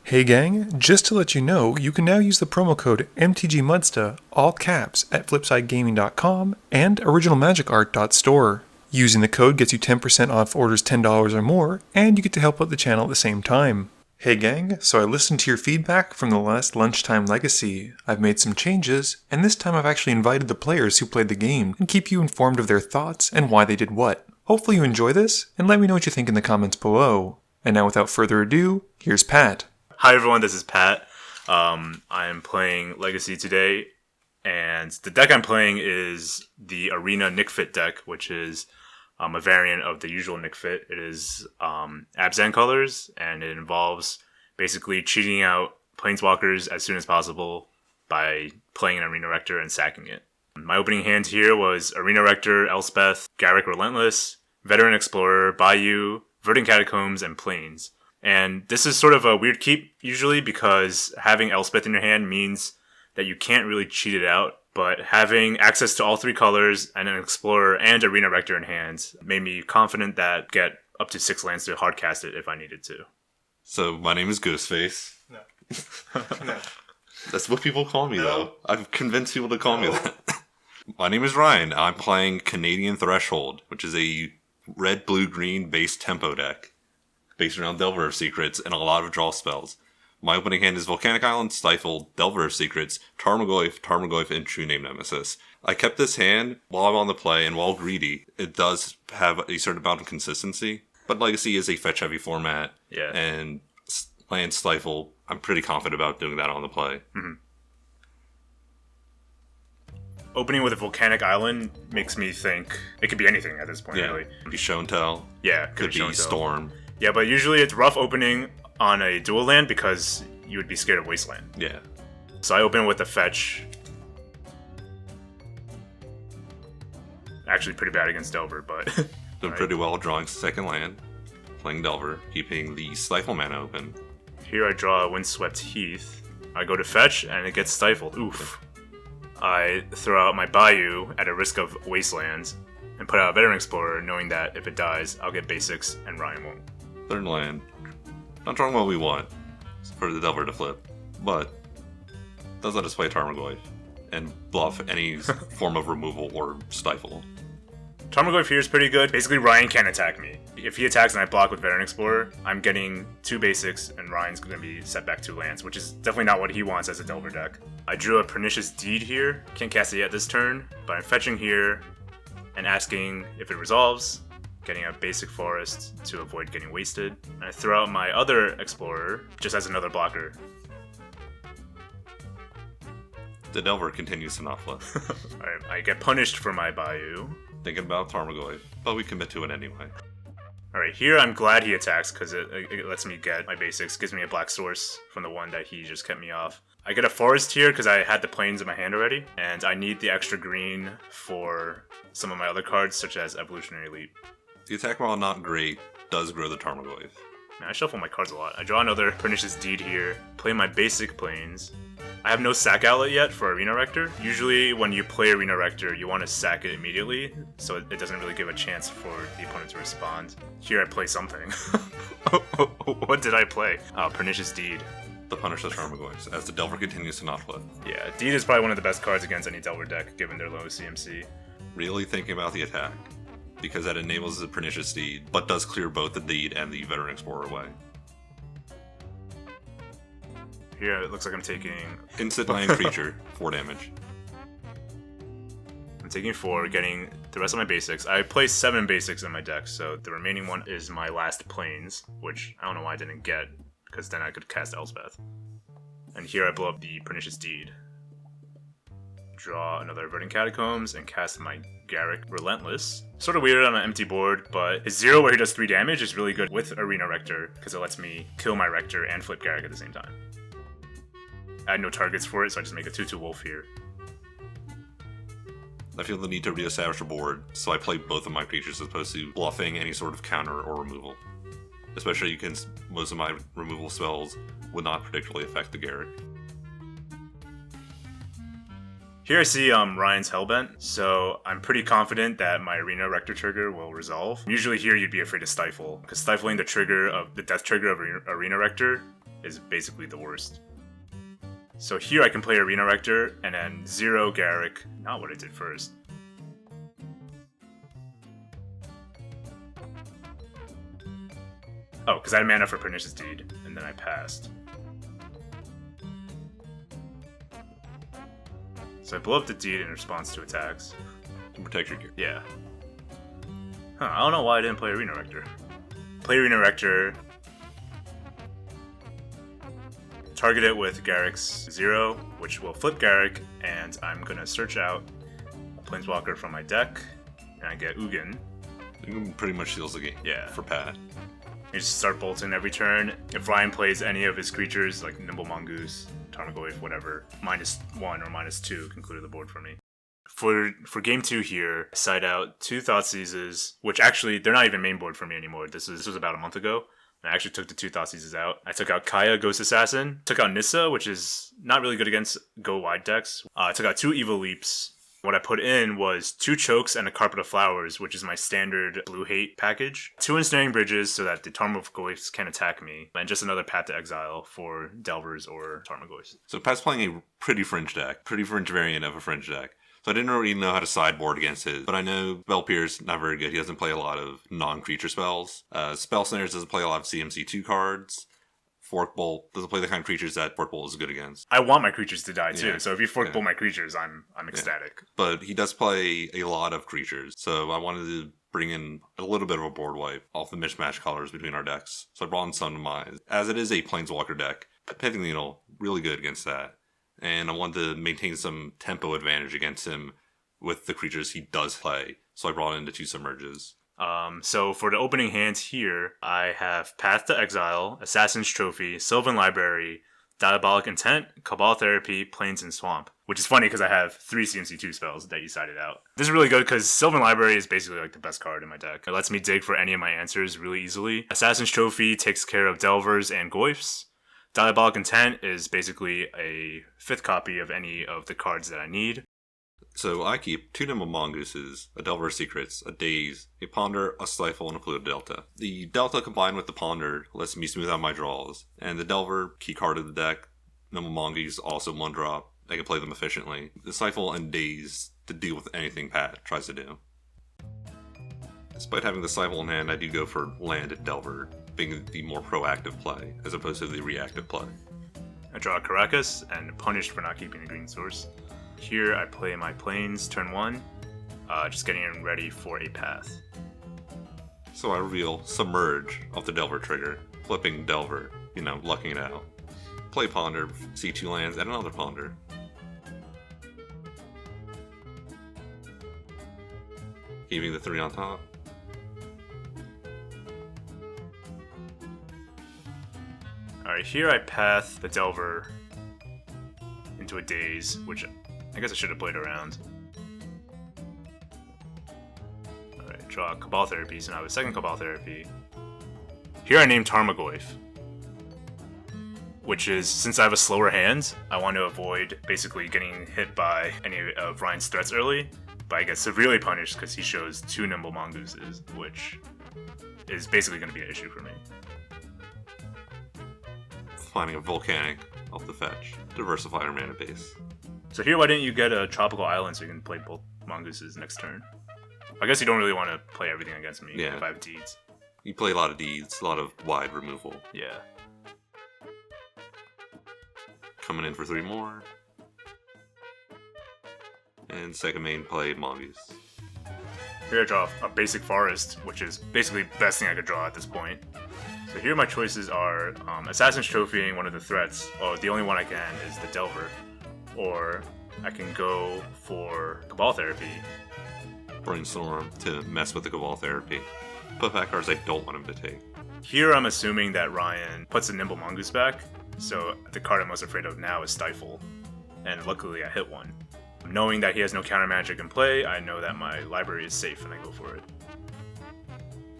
Hey gang, just to let you know, you can now use the promo code MTGMudsta, all caps, at flipsidegaming.com and originalmagicart.store. Using the code gets you 10% off orders $10 or more, and you get to help out the channel at the same time. Hey gang, so I listened to your feedback from the last Lunchtime Legacy. I've made some changes, and this time I've actually invited the players who played the game and keep you informed of their thoughts and why they did what. Hopefully you enjoy this, and let me know what you think in the comments below. And now without further ado, here's Pat. Hi everyone, this is Pat. I'm playing Legacy today, and the deck I'm playing is the Arena Nick Fit deck, which is a variant of the usual Nick Fit. It is Abzan colors, and it involves basically cheating out Planeswalkers as soon as possible by playing an Arena Rector and sacking it. My opening hand here was Arena Rector, Elspeth, Garruk Relentless, Veteran Explorer, Bayou, Verdant Catacombs, and Plains. And this is sort of a weird keep, usually, because having Elspeth in your hand means that you can't really cheat it out. But having access to all three colors and an Explorer and Arena Rector in hand made me confident that I'd get up to 6 lands to hardcast it if I needed to. So, my name is Ghostface. No. No. That's what people call me, though. I've convinced people to call me that. My name is Ryan. I'm playing Canadian Threshold, which is a red, blue, green base tempo deck based around Delver of Secrets and a lot of draw spells. My opening hand is Volcanic Island, Stifle, Delver of Secrets, Tarmogoyf, and True Name Nemesis. I kept this hand while I'm on the play, and while greedy, it does have a certain amount of consistency. But Legacy is a fetch-heavy format, and playing Stifle, I'm pretty confident about doing that on the play. Mm-hmm. Opening with a Volcanic Island makes me think it could be anything at this point, really. Could be Show and Tell. Yeah, could be Storm. Yeah, but usually it's rough opening on a dual land because you would be scared of Wasteland. Yeah. So I open with a fetch. Actually pretty bad against Delver, but... Doing pretty well drawing second land, playing Delver, keeping the Stifle mana open. Here I draw a Windswept Heath. I go to fetch, and it gets stifled. Oof. I throw out my Bayou at a risk of Wastelands, and put out a Veteran Explorer, knowing that if it dies, I'll get basics, and Ryan won't. Third land. Not drawing what we want for the Delver to flip, but does let us play Tarmogoyf and bluff any form of removal or stifle. Tarmogoyf here is pretty good. Basically, Ryan can't attack me. If he attacks and I block with Veteran Explorer, I'm getting 2 basics, and Ryan's going to be set back 2 lands, which is definitely not what he wants as a Delver deck. I drew a Pernicious Deed here. Can't cast it yet this turn, but I'm fetching here and asking if it resolves, getting a basic forest to avoid getting wasted. And I throw out my other Explorer just as another blocker. The Delver continues to not flip. Alright, I get punished for my Bayou. Thinking about Tarmogoyf, but we commit to it anyway. Alright, here I'm glad he attacks because it lets me get my basics, gives me a black source from the one that he just kept me off. I get a forest here because I had the plains in my hand already, and I need the extra green for some of my other cards, such as Evolutionary Leap. The attack, while not great, does grow the Tarmogoyf. Man, I shuffle my cards a lot. I draw another Pernicious Deed here, play my basic plains. I have no sack outlet yet for Arena Rector. Usually when you play Arena Rector, you want to sack it immediately, so it doesn't really give a chance for the opponent to respond. Here I play something. What did I play? Pernicious Deed. To punish the Tarmogoyfs, as the Delver continues to not flip. Yeah, Deed is probably one of the best cards against any Delver deck, given their low CMC. Really thinking about the attack, because that enables the Pernicious Deed, but does clear both the Deed and the Veteran Explorer away. Here it looks like I'm taking... Instant land creature, 4 damage. I'm taking 4, getting the rest of my basics. I play 7 basics in my deck, so the remaining one is my last plains, which I don't know why I didn't get, because then I could cast Elspeth. And here I blow up the Pernicious Deed. Draw another Verdant Catacombs, and cast my Garruk Relentless. Sort of weird on an empty board, but his 0 where he does 3 damage is really good with Arena Rector, because it lets me kill my Rector and flip Garruk at the same time. I had no targets for it, so I just make a 2/2 Wolf here. I feel the need to reestablish a board, so I play both of my creatures as opposed to bluffing any sort of counter or removal. Especially because most of my removal spells would not particularly affect the Garruk. Here I see Ryan's Hellbent, so I'm pretty confident that my Arena Rector trigger will resolve. Usually here you'd be afraid to Stifle, because stifling the trigger of the death trigger of Arena Rector is basically the worst. So here I can play Arena Rector and then 0 Garrick, not what I did first. Oh, because I had mana for Pernicious Deed, and then I passed. So I blow up the Deed in response to attacks. To protect your gear. Yeah. I don't know why I didn't play Arena Rector. Play Arena Rector. Target it with Garrick's 0, which will flip Garrick, and I'm gonna search out a Planeswalker from my deck, and I get Ugin. Ugin pretty much seals the game. Yeah. For Pat. You just start bolting every turn. If Ryan plays any of his creatures, like Nimble Mongoose, Tarmogoyf, whatever, -1 or -2 can clear the board for me. For game 2 here, I side out 2 Thoughtseizes, which actually, they're not even main board for me anymore. This was about a month ago. I actually took the 2 Thoughtseizes out. I took out Kaya, Ghost Assassin, took out Nissa, which is not really good against go-wide decks. I took out 2 Evil Leaps. What I put in was 2 Chokes and a Carpet of Flowers, which is my standard blue hate package. 2 Ensnaring Bridges so that the Tarmogoyfs can attack me, and just another Path to Exile for Delvers or Tarmogoyfs. So Pat's playing a pretty fringe deck, pretty fringe variant of a fringe deck. So I didn't really know how to sideboard against his, but I know Spellpierce not very good. He doesn't play a lot of non-creature spells. Spell Snares doesn't play a lot of CMC2 cards. Forkbolt doesn't play the kind of creatures that Forkbolt is good against. I want my creatures to die too, Yeah. so if you Forkbolt my creatures, I'm ecstatic. But he does play a lot of creatures, so I wanted to bring in a little bit of a board wipe off the mismatch colors between our decks. So I brought in Sun to Mind. As it is a Planeswalker deck, Pithing Needle, really good against that. And I wanted to maintain some tempo advantage against him with the creatures he does play. So I brought in the 2 Submerges. So for the opening hands here, I have Path to Exile, Assassin's Trophy, Sylvan Library, Diabolic Intent, Cabal Therapy, Plains and Swamp. Which is funny because I have 3 CMC2 spells that you cited out. This is really good because Sylvan Library is basically like the best card in my deck. It lets me dig for any of my answers really easily. Assassin's Trophy takes care of Delvers and Goyfs. Diabolic Intent is basically a 5th copy of any of the cards that I need. So I keep 2 Nimble Mongooses, a Delver Secrets, a Daze, a Ponder, a Stifle, and a Polluted Delta. The Delta combined with the Ponder lets me smooth out my draws, and the Delver, key card of the deck, Nimble Mongoose, also 1-drop. I can play them efficiently. The Stifle and Daze to deal with anything Pat tries to do. Despite having the Stifle in hand, I do go for land at Delver, being the more proactive play, as opposed to the reactive play. I draw Caracas and punished for not keeping the green source. Here I play my Plains turn 1, just getting ready for a path. So I reveal Submerge off the Delver trigger, flipping Delver, lucking it out. Play Ponder, see 2 lands, and another Ponder. Keeping the 3 on top. Alright, here I path the Delver into a Daze, which I guess I should have played around. Alright, draw Cabal Therapy, so now I have a second Cabal Therapy. Here I name Tarmogoyf, which is, since I have a slower hand, I want to avoid basically getting hit by any of Ryan's threats early, but I get severely punished because he shows 2 Nimble Mongooses, which is basically going to be an issue for me. Finding a Volcanic off the fetch. Diversify our mana base. So here, why didn't you get a Tropical Island so you can play both Mongooses next turn? I guess you don't really want to play everything against me if I have Deeds. You play a lot of Deeds, a lot of wide removal. Yeah. Coming in for 3 more. And second main play Mongoose. Here I draw a basic Forest, which is basically the best thing I could draw at this point. So here my choices are Assassin's Trophy, one of the threats. Oh, the only one I can is the Delver. Or I can go for Cabal Therapy. Brainstorm to mess with the Cabal Therapy. Put back cards I don't want him to take. Here I'm assuming that Ryan puts the Nimble Mongoose back, so the card I'm most afraid of now is Stifle. And luckily I hit one. Knowing that he has no counter magic in play, I know that my library is safe and I go for it.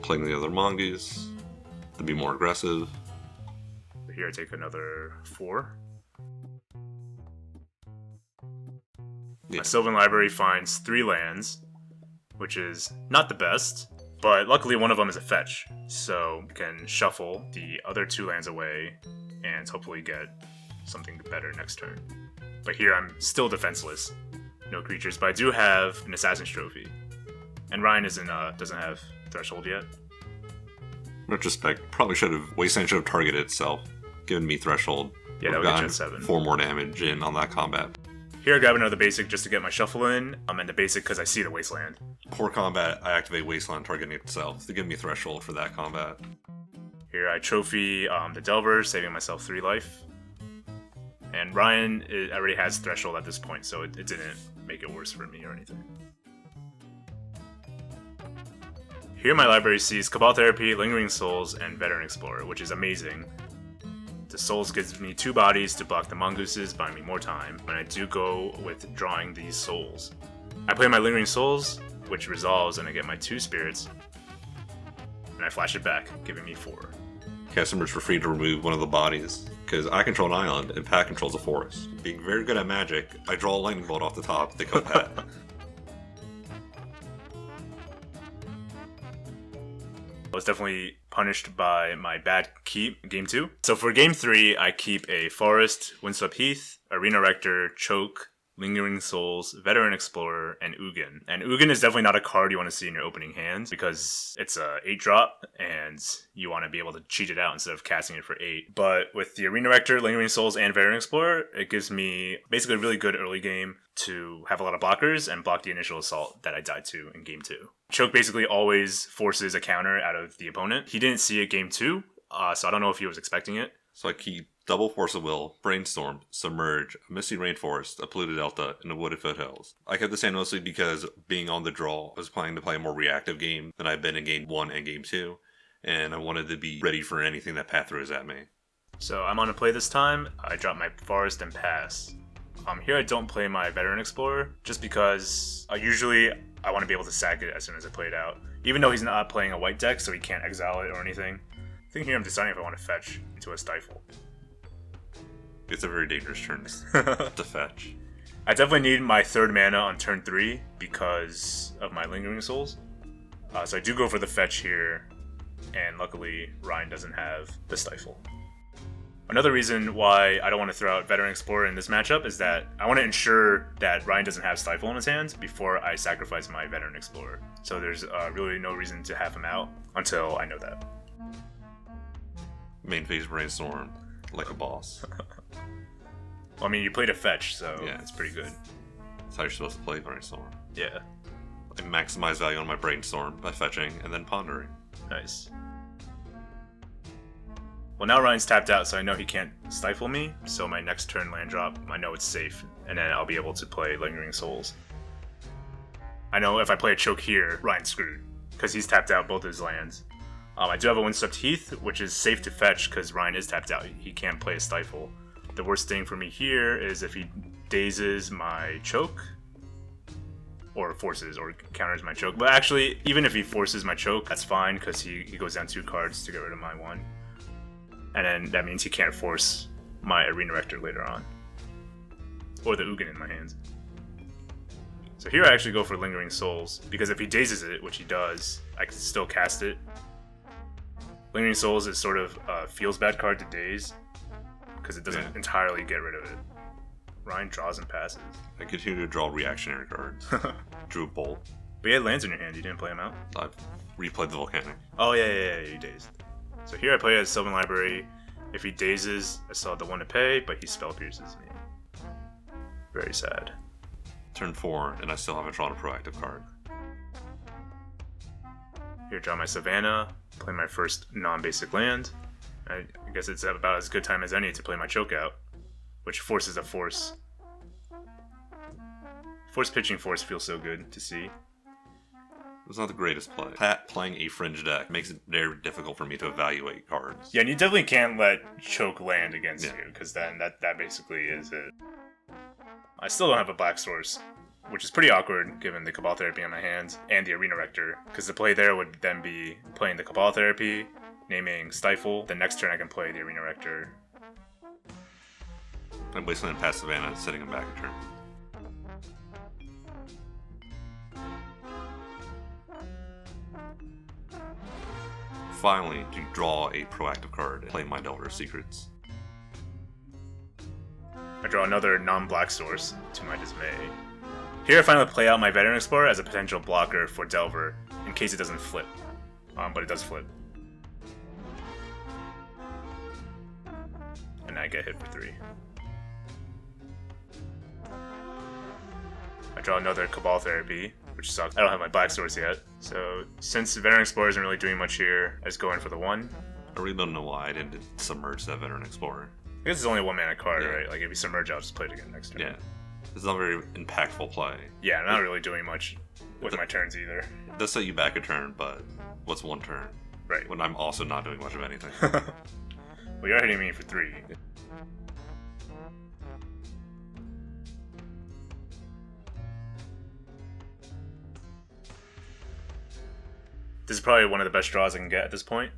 Playing the other Mongoose to be more aggressive. Here I take another 4. Yeah. My Sylvan Library finds 3 lands, which is not the best. But luckily one of them is a fetch, so I can shuffle the other 2 lands away and hopefully get something better next turn. But here I'm still defenseless. No creatures, but I do have an Assassin's Trophy. And Ryan doesn't have Threshold yet. Retrospect, probably should have Wasteland should have targeted itself, given me Threshold. Yeah, that would get you at 7. 4 more damage in on that combat. Here I grab another basic just to get my shuffle in. I'm in the basic because I see the Wasteland. Poor combat, I activate Wasteland targeting itself to give me Threshold for that combat. Here I trophy the Delver, saving myself 3 life. And Ryan already has Threshold at this point, so it didn't make it worse for me or anything. Here my library sees Cabal Therapy, Lingering Souls, and Veteran Explorer, which is amazing. The Souls gives me 2 bodies to block the Mongooses, buying me more time, and I do go with drawing these Souls. I play my Lingering Souls, which resolves, and I get my 2 Spirits, and I flash it back, giving me 4. Customers were free to remove one of the bodies, because I control an island and Pat controls a forest. Being very good at magic, I draw a lightning bolt off the top to kill Pat. I was definitely punished by my bad keep game 2. So for game 3, I keep a Forest, Windswept Heath, Arena Rector, Choke, Lingering Souls, Veteran Explorer, and Ugin. And Ugin is definitely not a card you want to see in your opening hand because it's a 8-drop and you want to be able to cheat it out instead of casting it for 8. But with the Arena Rector, Lingering Souls, and Veteran Explorer, it gives me basically a really good early game to have a lot of blockers and block the initial assault that I died to in game 2. Choke basically always forces a counter out of the opponent. He didn't see it game 2, so I don't know if he was expecting it. So I keep Double Force of Will, Brainstorm, Submerge, a Misty Rainforest, a Polluted Delta, and a Wooded Foothills. I kept this hand mostly because being on the draw, I was planning to play a more reactive game than I've been in game 1 and game 2, and I wanted to be ready for anything that Path throws at me. So I'm on a play this time. I drop my Forest and pass. Here I don't play my Veteran Explorer, just because usually I want to be able to sack it as soon as I play it out. Even though he's not playing a white deck, so he can't exile it or anything. I think here I'm deciding if I want to fetch into a Stifle. It's a very dangerous turn to fetch. I definitely need my 3rd mana on turn 3 because of my Lingering Souls. So I do go for the fetch here, and luckily Ryan doesn't have the Stifle. Another reason why I don't want to throw out Veteran Explorer in this matchup is that I want to ensure that Ryan doesn't have Stifle in his hands before I sacrifice my Veteran Explorer. So there's really no reason to have him out until I know that. Main phase Brainstorm, like a boss. Well, I mean, you played a fetch, so yeah, it's pretty good. That's how you're supposed to play Brainstorm. Yeah. I maximize value on my Brainstorm by fetching and then pondering. Nice. Well, now Ryan's tapped out, so I know he can't stifle me, so my next turn land drop, I know it's safe, and then I'll be able to play Lingering Souls. I know if I play a Choke here, Ryan's screwed, because he's tapped out both his lands. I do have a Windswept Heath, which is safe to fetch, because Ryan is tapped out. He can't play a Stifle. The worst thing for me here is if he dazes my Choke, or forces or counters my Choke. But actually, even if he forces my Choke, that's fine, because he goes down 2 cards to get rid of my 1. And then that means he can't force my Arena Rector later on. Or the Ugin in my hands. So here I actually go for Lingering Souls, because if he dazes it, which he does, I can still cast it. Lingering Souls is sort of a feels bad card to daze, because it doesn't entirely get rid of it. Ryan draws and passes. I continue to draw reactionary cards. Drew a Bolt. But you had lands in your hand, you didn't play them out? I've replayed the Volcanic. Oh yeah, you dazed. So here I play as Sylvan Library. If he dazes, I still have the 1 to pay, but he spell pierces me. Very sad. Turn 4, and I still haven't drawn a proactive card. Here, draw my Savannah, play my first non-basic land. I guess it's about as good time as any to play my Choke out, which forces a force. Force pitching force feels so good to see. It's not the greatest play. Pat playing a fringe deck makes it very difficult for me to evaluate cards. Yeah, and you definitely can't let Choke land against you, because then that basically is it. I still don't have a Black Source, which is pretty awkward given the Cabal Therapy in my hands and the Arena Rector, because the play there would then be playing the Cabal Therapy, naming Stifle. The next turn I can play the Arena Rector. I'm Wasteland past Savannah, setting him back a turn. Finally, to draw a proactive card and play my Delver Secrets. I draw another non-black source, to my dismay. Here I finally play out my Veteran Explorer as a potential blocker for Delver, in case it doesn't flip. But it does flip. And I get hit for 3. I draw another Cabal Therapy, which sucks. I don't have my black source yet. So since the Veteran Explorer isn't really doing much here, I just go in for the 1. I really don't know why I didn't submerge that Veteran Explorer. I guess it's only a 1-mana card, right? Like if you submerge, I'll just play it again next turn. Yeah. It's not a very impactful play. Yeah, I'm not really doing much with my turns either. It does set you back a turn, but what's 1 turn? Right. When I'm also not doing much of anything. Well, you're hitting me for 3. This is probably one of the best draws I can get at this point.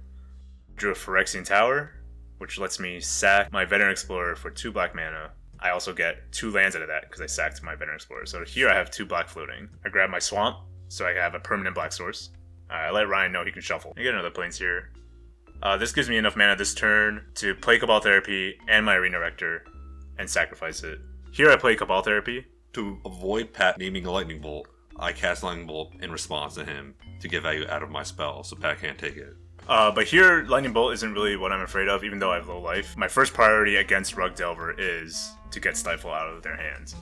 Drew a Phyrexian Tower, which lets me sack my Veteran Explorer for 2 black mana. I also get 2 lands out of that because I sacked my Veteran Explorer. So here I have 2 black floating. I grab my Swamp, so I have a permanent black source. I let Ryan know he can shuffle. I get another Plains here. This gives me enough mana this turn to play Cabal Therapy and my Arena Rector and sacrifice it. Here I play Cabal Therapy. To avoid Pat naming a Lightning Bolt, I cast Lightning Bolt in response to him to get value out of my spell, so Pat can't take it. But here, Lightning Bolt isn't really what I'm afraid of, even though I have low life. My first priority against Rug Delver is to get Stifle out of their hands.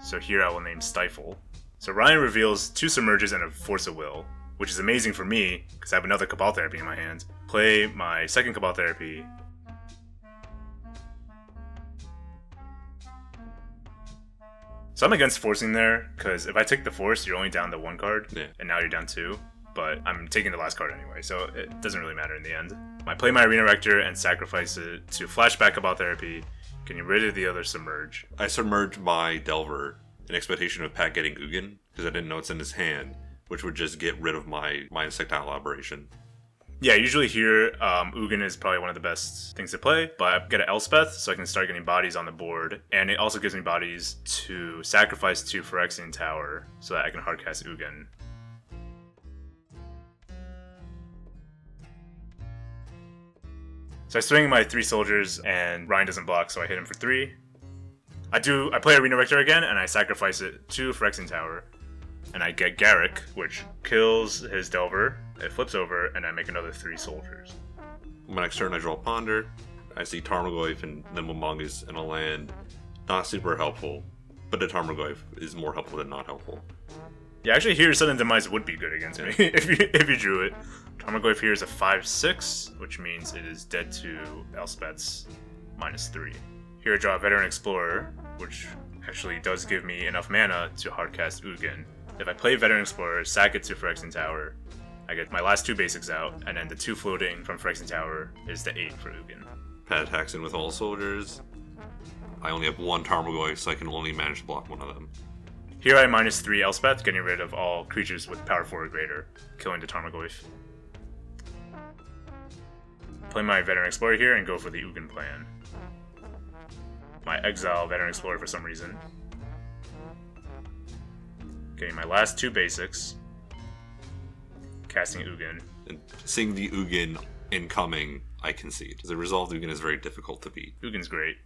So here I will name Stifle. So Ryan reveals 2 Submerges and a Force of Will, which is amazing for me, because I have another Cabal Therapy in my hands. Play my second Cabal Therapy. So I'm against forcing there, because if I take the Force, you're only down to 1 card, and now you're down 2. But I'm taking the last card anyway, so it doesn't really matter in the end. I play my Arena Rector and sacrifice it to flashback Cabal Therapy, getting rid of the other Submerge. I submerged my Delver in expectation of Pat getting Ugin, because I didn't know it's in his hand, which would just get rid of my Insectile Aberration. Yeah, usually here, Ugin is probably one of the best things to play, but I get an Elspeth, so I can start getting bodies on the board, and it also gives me bodies to sacrifice to Phyrexian Tower, so that I can hardcast Ugin. So I swing my 3 soldiers, and Ryan doesn't block, so I hit him for 3. I play Arena Rector again, and I sacrifice it to Phyrexian Tower, and I get Garruk, which kills his Delver. It flips over, and I make another 3 soldiers. My next turn, I draw Ponder. I see Tarmogoyf and Nimble Mongoose in a land. Not super helpful, but the Tarmogoyf is more helpful than not helpful. Yeah, actually here, Sudden Demise would be good against me if you drew it. Tarmogoyf here is a 5/6, which means it is dead to Elspeth's -3. Here I draw a Veteran Explorer, which actually does give me enough mana to hardcast Ugin. If I play Veteran Explorer, sack it to Phyrexian Tower, I get my last 2 basics out, and then the 2 floating from Phyrexian Tower is the 8 for Ugin. Pat attacks in with all soldiers. I only have 1 Tarmogoyf, so I can only manage to block 1 of them. Here I -3 Elspeth, getting rid of all creatures with power 4 or greater, killing the Tarmogoyf. Play my Veteran Explorer here and go for the Ugin plan. My exile Veteran Explorer for some reason. Getting my last 2 basics. Casting Ugin. And seeing the Ugin incoming, I concede. The resolved Ugin is very difficult to beat. Ugin's great.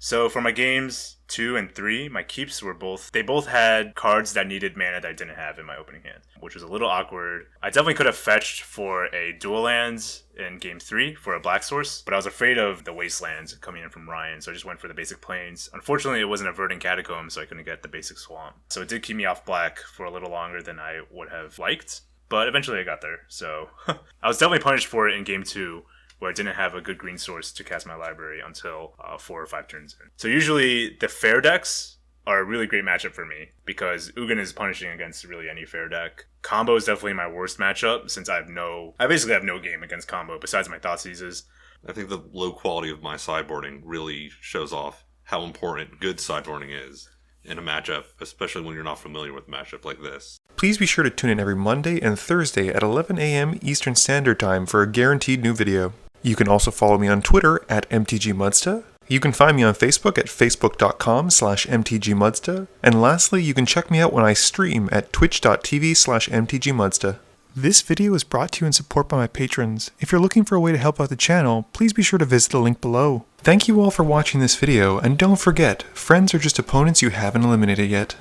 So for my games 2 and 3, my keeps were they both had cards that needed mana that I didn't have in my opening hand, which was a little awkward. I definitely could have fetched for a dual lands in game 3 for a black source, but I was afraid of the wastelands coming in from Ryan, so I just went for the basic plains. Unfortunately, it wasn't a verdant catacomb, so I couldn't get the basic swamp. So it did keep me off black for a little longer than I would have liked, but eventually I got there. So I was definitely punished for it in game 2, where I didn't have a good green source to cast my library until 4 or 5 turns in. So usually the fair decks are a really great matchup for me, because Ugin is punishing against really any fair deck. Combo is definitely my worst matchup, since I basically have no game against combo besides my Thoughtseizes. I think the low quality of my sideboarding really shows off how important good sideboarding is in a matchup, especially when you're not familiar with a matchup like this. Please be sure to tune in every Monday and Thursday at 11 a.m. Eastern Standard Time for a guaranteed new video. You can also follow me on Twitter at MTGMudsta. You can find me on Facebook at facebook.com/MTGMudsta. And lastly, you can check me out when I stream at twitch.tv/MTGMudsta. This video is brought to you in support by my patrons. If you're looking for a way to help out the channel, please be sure to visit the link below. Thank you all for watching this video, and don't forget, friends are just opponents you haven't eliminated yet.